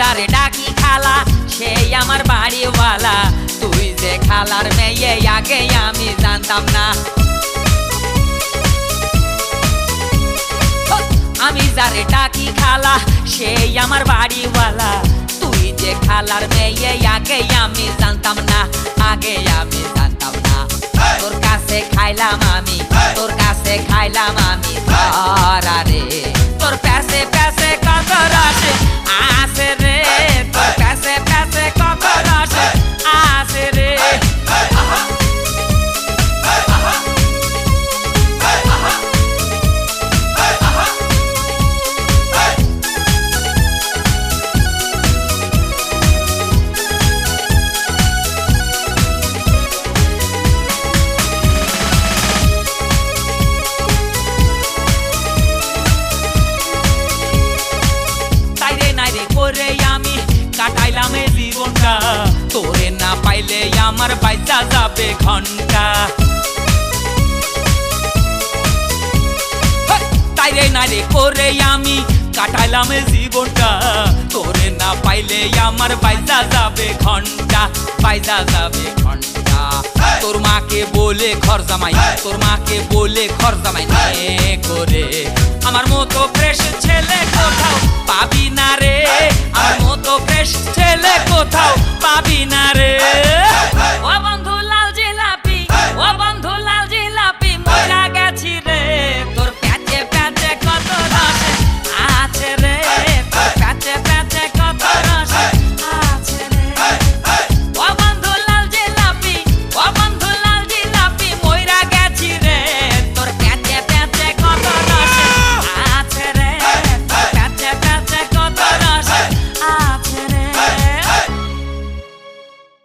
যারে ডাকি খালা সেই আমার বাড়িওয়ালা তুই যে খালার মেয়ে আগে আমি জানতাম না আমি যারে ডাকি খালা সেই আমার বাড়িওয়ালা তুই যে খালার মেয়ে আগে আমি জানতাম না আগে আমি জানতাম না তোর কাছে খাইলাম আমি তোর কাছে খাইলাম আমি রে তোর প্যাসে প্যাসে কত রস আসে রে তোর প্যাসে প্যাসে কত রস আসে রে করে আমি কাটাইলাম এই জীবনটা তোরে না পাইলে আমার বাইচা যাবে ঘন্টা তাইরে নাইরে করে আমি কাটাইলাম এই জীবনটা তোরে না পাইলে আমার বাইচা যাবে ঘন্টা বাইচা যাবে ঘন্টা তোর মাকে বলে ঘর জামাই তোর মাকে বলে ঘর জামাই করে